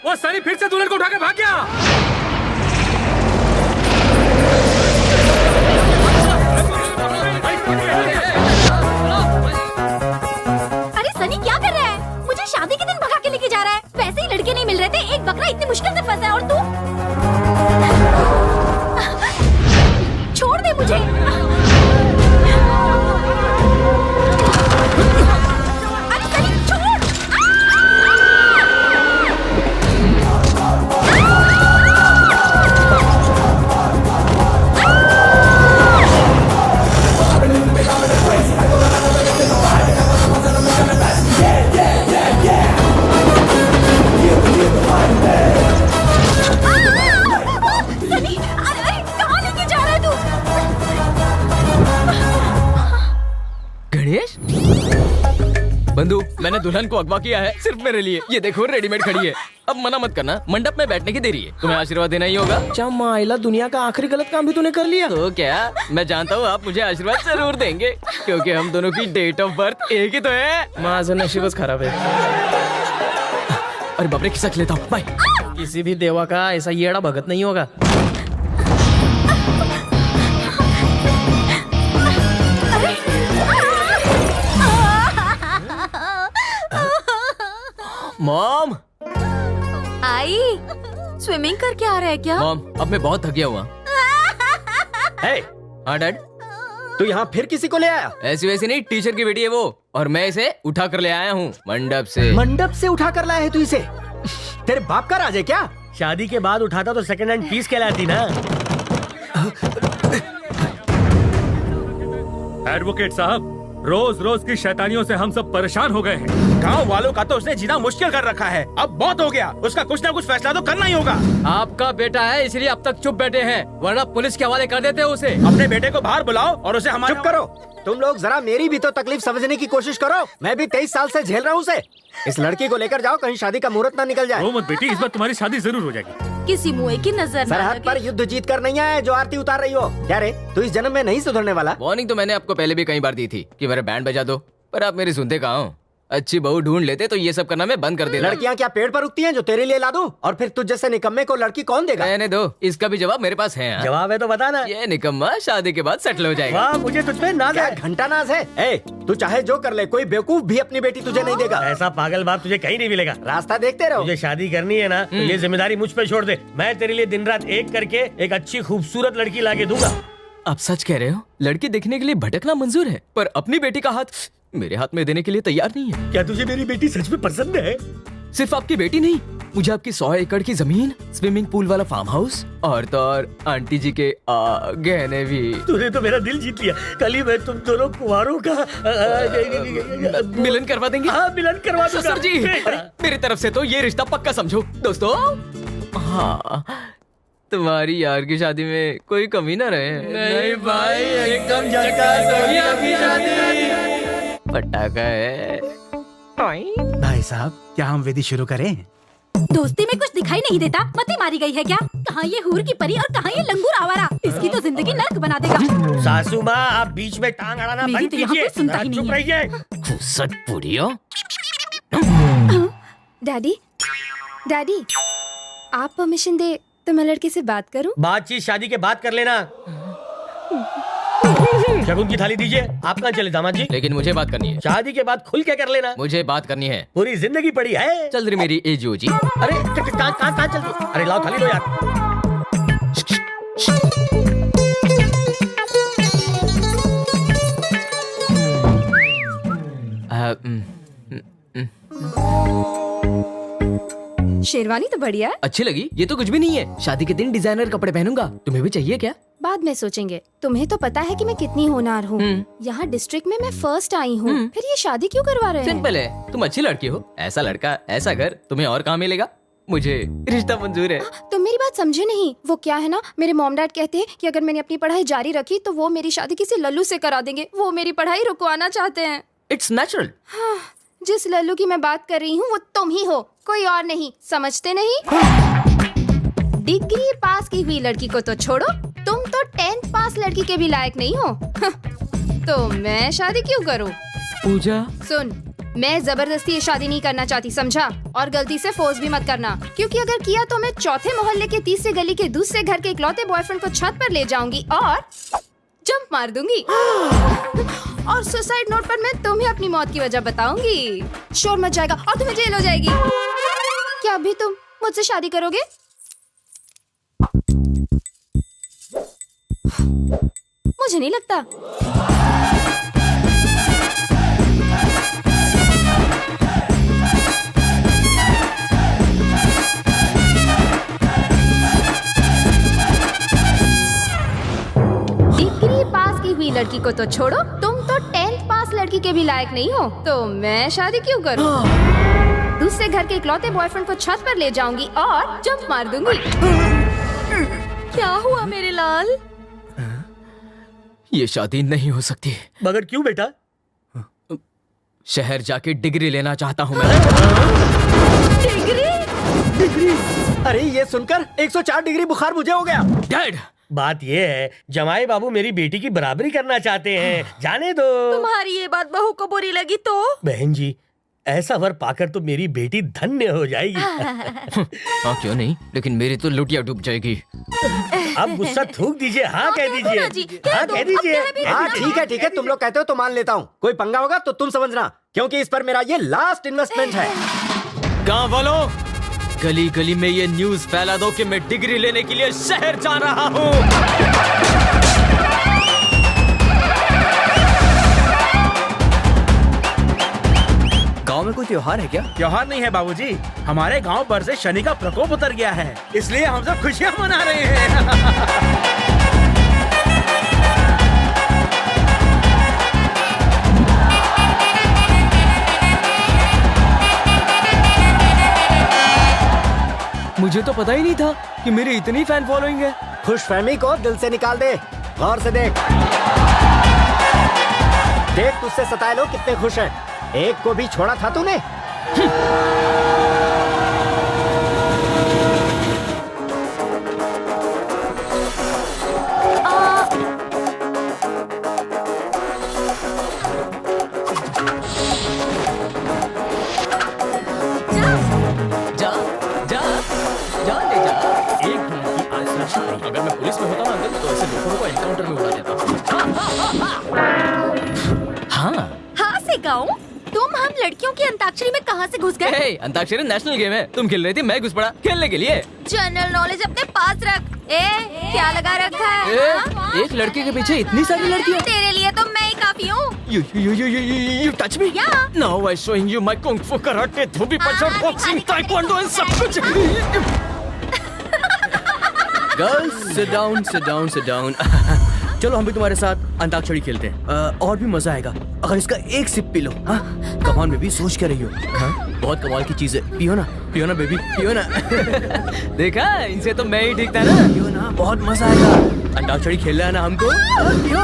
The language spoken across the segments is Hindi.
वो सनी फिर से दुल्हन को उठा के भाग गया। अरे सनी क्या कर रहा है? मुझे शादी के दिन भगा के लेके जा रहा है। वैसे ही लड़के नहीं मिल रहे थे, एक बकरा इतनी मुश्किल से फंसा है और तू छोड़ दे मुझे। अरे सनी छोड़। सनी, अरे कहाँ लेके जा रहा है तू? गणेश बंधु, मैंने दुल्हन को अगवा किया है सिर्फ मेरे लिए। ये देखो रेडीमेड खड़ी है। अब मना मत करना, मंडप में बैठने की देरी है। तुम्हें आशीर्वाद देना ही होगा। चमाइला, दुनिया का आखिरी गलत काम भी तूने कर लिया। तो क्या, मैं जानता हूँ आप मुझे आशीर्वाद जरूर देंगे, क्योंकि हम दोनों की डेट ऑफ बर्थ एक ही तो है। माझं नशीबच खराब है। अरे बाप रे, खिसक लेता हूँ। बाय। किसी भी देवा का ऐसा येड़ा भगत नहीं होगा। मॉम, आई स्विमिंग करके आ रहा है क्या? मॉम, अब मैं बहुत थक गया हुआ। हे, हाँ डैड। तू यहाँ फिर किसी को ले आया? ऐसी वैसी नहीं, टीचर की बेटी है वो, और मैं इसे उठा कर ले आया हूँ मंडप से। मंडप से उठा कर लाया है तू इसे? तेरे बाप का राज है क्या? शादी के बाद उठाता तो सेकंड हैंड पीस कहलाती ना। एडवोकेट साहब, रोज रोज की शैतानियों से हम सब परेशान हो गए हैं। गांव वालों का तो उसने जीना मुश्किल कर रखा है। अब बहुत हो गया, उसका कुछ ना कुछ फैसला तो करना ही होगा। आपका बेटा है इसलिए अब तक चुप बैठे हैं, वरना पुलिस के हवाले कर देते उसे। अपने बेटे को बाहर बुलाओ और उसे हमारे। चुप करो, तुम लोग जरा मेरी भी तो तकलीफ समझने की कोशिश करो। मैं भी 23 साल से झेल रहा हूँ उसे। इस लड़की को लेकर जाओ, कहीं शादी का मुहूर्त ना निकल जाए। रो मत बेटी, इस बार तुम्हारी शादी जरूर हो जाएगी। किसी मुए की नजर ना सरहद पर लगे। युद्ध जीत कर नहीं आया जो आरती उतार रही हो। क्या रे, तू इस जन्म में नहीं सुधरने वाला? वार्निंग तो मैंने आपको पहले भी कई बार दी थी कि मेरा बैंड बजा दो, पर आप मेरी सुनते कहाँ हो। अच्छी बहू ढूंढ लेते तो ये सब करना मैं बंद कर देता। लड़कियां क्या पेड़ पर उगती हैं जो तेरे लिए ला दूं? और फिर तुझ जैसे निकम्मे को लड़की कौन देगा? रहने दो, इसका भी जवाब मेरे पास है। जवाब है तो बता ना। ये निकम्मा शादी के बाद सेटल हो जाएगा। वाह, मुझे तुझ पे नाज है। घंटा नाज है। ए, तू चाहे जो कर ले, कोई बेवकूफ भी अपनी बेटी तुझे नहीं देगा। ऐसा पागल बाप तुझे कहीं नहीं मिलेगा। रास्ता देखते रहो। तुझे शादी करनी है ना, तो ये जिम्मेदारी मुझ पे छोड़ दे। मैं तेरे लिए दिन रात एक करके एक अच्छी खूबसूरत लड़की लाके दूंगा। आप सच कह रहे हो? लड़की देखने के लिए भटकना मंजूर है, पर अपनी बेटी का हाथ मेरे हाथ में देने के लिए तैयार नहीं है। क्या तुझे मेरी बेटी सच में पसंद है? सिर्फ आपकी बेटी नहीं, मुझे आपकी 100 एकड़ की जमीन, स्विमिंग पूल वाला फार्म हाउस और तो और आंटी जी के गहने भी। तूने तो मेरा दिल जीत लिया। कल ही मैं तुम दोनों कुंवारों का मिलन करवा देंगे। हाँ, मिलन करवा दूंगा। सर जी, अरे, मेरी तरफ से तो ये रिश्ता पक्का समझो दोस्तों। हाँ, तुम्हारी यार की शादी में कोई कमी ना रहे। नहीं भाई, एकदम झकास होगी आपकी शादी। पटाखा है। भाई साहब, क्या हम विधि शुरू करें? दोस्ती में कुछ दिखाई नहीं देता? मती मारी गई है क्या? कहाँ ये हूर की परी और कहाँ ये लंगूर आवारा? इसकी तो जिंदगी नर्क बना देगा। सासू माँ, आप बीच में टांग अड़ाना मेरी बंद तो यहाँ कीजिए। कोई सुनता ही नहीं चुप है। रहिए। खुसट पुड़ियो। डैडी, डैडी, आप परमिशन दे तो मैं लड़के से बात करूं? बातचीत शादी के बाद कर लेना। शगुन की थाली दीजिए। आप कहाँ चले दामाद जी? लेकिन मुझे बात करनी है। शादी के बाद खुल के कर लेना। मुझे बात करनी है। पूरी जिंदगी पड़ी है। चल रही मेरी एजो जी। अरे कहाँ चल रही? अरे लाओ थाली दो यार। शेरवानी तो बढ़िया है। अच्छी लगी? ये तो कुछ भी नहीं है। शादी के दिन डिजाइनर कपड़े पहनूंगा। तुम्हें भी चाहिए क्या? बाद में सोचेंगे। तुम्हें तो पता है कि मैं कितनी होनहार हूँ। यहाँ डिस्ट्रिक्ट में मैं फर्स्ट आई हूँ। फिर ये शादी क्यों करवा रहे हैं? सिंपल है, तुम अच्छी लड़की हो। ऐसा लड़का, ऐसा घर, तुम्हें और कहाँ मिलेगा? मुझे रिश्ता मंजूर है। तुम मेरी बात समझे नहीं। वो क्या है ना, मेरे मॉम डैड कहते हैं कि अगर मैंने अपनी पढ़ाई जारी रखी तो वो मेरी शादी किसी लल्लू से करा देंगे। वो मेरी पढ़ाई रुकवाना चाहते हैं। It's natural. जिस लल्लू की मैं बात कर रही हूँ वो तुम ही हो, कोई और नहीं। समझते नहीं? डिग्री पास की हुई लड़की को तो छोड़ो, तुम तो 10th पास लड़की के भी लायक नहीं हो। तो मैं शादी क्यों करूँ? पूजा, सुन, मैं जबरदस्ती ये शादी नहीं करना चाहती, समझा? और गलती से फोर्स भी मत करना, क्योंकि अगर किया तो मैं चौथे मोहल्ले के तीसरे गली के दूसरे घर के इकलौते बॉयफ्रेंड को छत पर ले जाऊंगी और जंप मार दूंगी। और सुसाइड नोट पर मैं तुम्हें अपनी मौत की वजह बताऊंगी। शोर मच जाएगा और तुम्हें जेल हो जाएगी। क्या अभी तुम मुझसे शादी करोगे? मुझे नहीं लगता। डिग्री पास की हुई लड़की को तो छोड़ो, तुम तो 10th पास लड़की के भी लायक नहीं हो, तो मैं शादी क्यों करूं? दूसरे घर के इकलौते बॉयफ्रेंड को छत पर ले जाऊंगी और जंप मार दूंगी। क्या हुआ मेरे लाल? ये शादी नहीं हो सकती। मगर क्यों बेटा? शहर जाके डिग्री लेना चाहता हूँ मैं। डिग्री? अरे ये सुनकर 104 डिग्री बुखार मुझे हो गया। डैड, बात ये है, जमाई बाबू मेरी बेटी की बराबरी करना चाहते हैं, जाने दो। तुम्हारी ये बात बहू को बुरी लगी तो? बहन जी, ऐसा वर पाकर तो मेरी बेटी धन्य हो जाएगी। हाँ क्यों नहीं, लेकिन मेरी तो लुटिया डूब जाएगी। अब गुस्सा थूक दीजिए, हाँ कह कह दो ना जी, दीजिए, कह हाँ दो, कह अब दीजिए। कह भी हाँ ठीक है, तुम लोग कहते हो तो मान लेता हूँ। कोई पंगा होगा तो तुम समझना, क्योंकि इस पर मेरा ये लास्ट इन्वेस्टमेंट है। गाँव वालों, गली गली में ये न्यूज फैला दो कि मैं डिग्री लेने के लिए शहर जा रहा हूँ। गांव में कोई त्योहार है क्या? त्योहार नहीं है बाबूजी, हमारे गांव पर से शनि का प्रकोप उतर गया है, इसलिए हम सब खुशियां मना रहे हैं। मुझे तो पता ही नहीं था कि मेरी इतनी फैन फॉलोइंग है। खुशफहमी को दिल से निकाल दे, गौर से देख। देख तुझसे सताए लोग कितने खुश हैं। एक को भी छोड़ा था तूने? जा जा जा ले जा। एक मिनट की आश्वासन नहीं। अगर मैं पुलिस में होता ना अंकल, तो ऐसे लोगों को एनकाउंटर में उड़ा देता। हाँ हाँ से गाऊं? तुम हम लड़कियों की अंताक्षरी में कहाँ से घुस गए? हे, अंताक्षरी नेशनल गेम है। तुम खेल रही थी, मैं घुस पड़ा खेलने के लिए। जनरल नॉलेज अपने पास रख। क्या लगा रखा है? हाँ? एक लड़के के पीछे इतनी सारी लड़कियाँ। तेरे लिए तो मैं ही काफी हूँ। You touch me? Yeah. Now I'm showing you my kung fu, karate, धोबी पंच और बॉक्सिंग, ताइक्वांडो and सब कुछ। Girls sit down, sit down, sit down. चलो हम भी तुम्हारे साथ अंताक्षरी खेलते हैं। और भी मजा आएगा अगर इसका एक सिप पी लो। हाँ? कमान में भी सोच क्या रही हो? हाँ? बहुत कमाल की चीज है, पियो ना बेबी, पियो ना। देखा, इनसे तो मैं ही ठीक था ना। पियो ना, बहुत मजा आएगा। अंताक्षरी खेलना है ना हमको? पियो।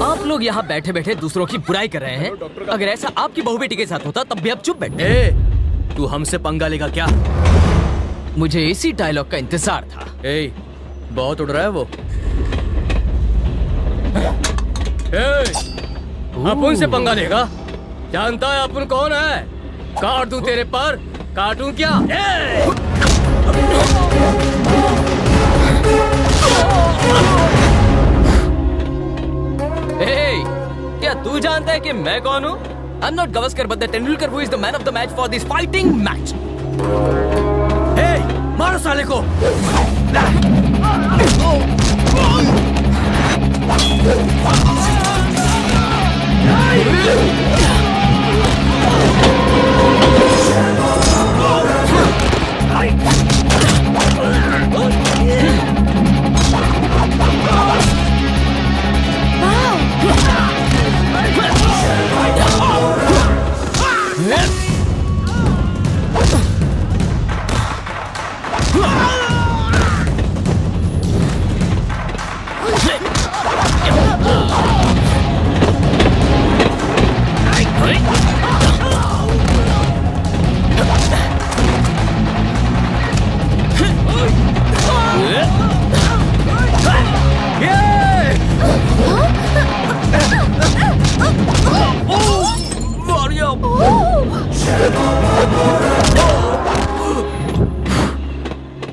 आप लोग यहाँ बैठे बैठे दूसरों की बुराई कर रहे हैं। अगर ऐसा आपकी बहू बेटी के साथ होता तब भी आप चुप बैठे। तू हमसे पंगा लेगा क्या? मुझे इसी डायलॉग का इंतजार था। बहुत उड़ रहा है वो। अपुन से पंगा लेगा? जानता है अपुन कौन है? काट दूं तेरे पर, काटूं क्या? क्या तू जानता है कि मैं कौन हूँ? I'm not Gavaskar, but the Tendulkar who is the man of the match for this fighting match. मारो साले को।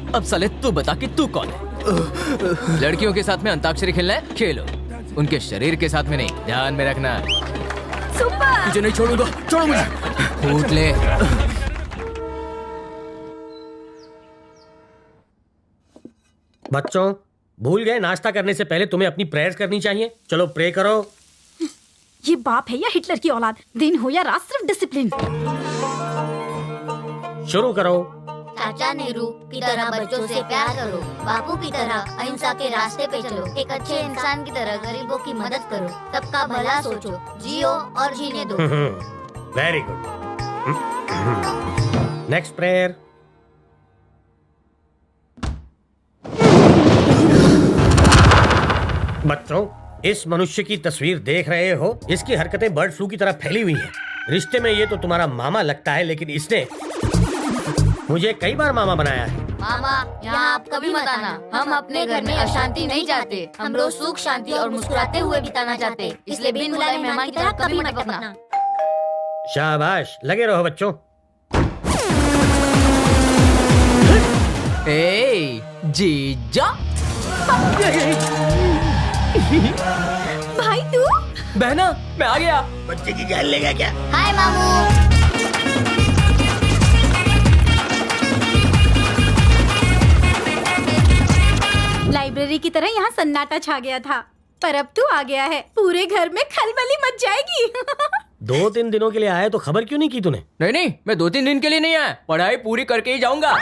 अब साले तू बता कि तू कौन है? लड़कियों के साथ में अंताक्षरी खेलना है, खेलो। उनके शरीर के साथ में नहीं, ध्यान में रखना। सुपर। तुझे नहीं छोड़ूंगा, छोड़ो मुझे। फूट ले। बच्चों, भूल गए नाश्ता करने से पहले तुम्हें अपनी प्रेयर्स करनी चाहिए। चलो प्रे करो। ये बाप है या हिटलर की औलाद, दिन हो या रात सिर्फ डिसिप्लिन। शुरू करो। चाचा नेहरू की तरह बच्चों से प्यार करो, बापू की तरह अहिंसा के रास्ते पे चलो, एक अच्छे इंसान की तरह गरीबों की मदद करो, सबका भला सोचो, जियो और जीने दो। Very good. Next prayer. बच्चों, इस मनुष्य की तस्वीर देख रहे हो? इसकी हरकतें बर्ड फ्लू की तरह फैली हुई हैं। रिश्ते में ये तो तुम्हारा मामा लगता है, लेकिन इसने मुझे कई बार मामा बनाया है। मामा, यहाँ आप कभी मत आना। हम अपने घर में अशांति नहीं चाहते। हम रोज सुख शांति और मुस्कुराते हुए बिताना चाहते, इसलिए बिन बुलाए मेहमान की तरह कभी मत टपकना। शाबाश, लगे रहो बच्चों। ए, जीजा। भाई तू? बहना, मैं आ गया। बच्चे की जान लेगा क्या? हाय मामू। लाइब्रेरी की तरह यहाँ सन्नाटा छा गया था, पर अब तू आ गया है, पूरे घर में खलबली मच जाएगी। 2-3 दिनों के लिए आया तो खबर क्यों नहीं की तूने? नहीं, मैं 2-3 दिन के लिए नहीं आया, पढ़ाई पूरी करके ही जाऊंगा।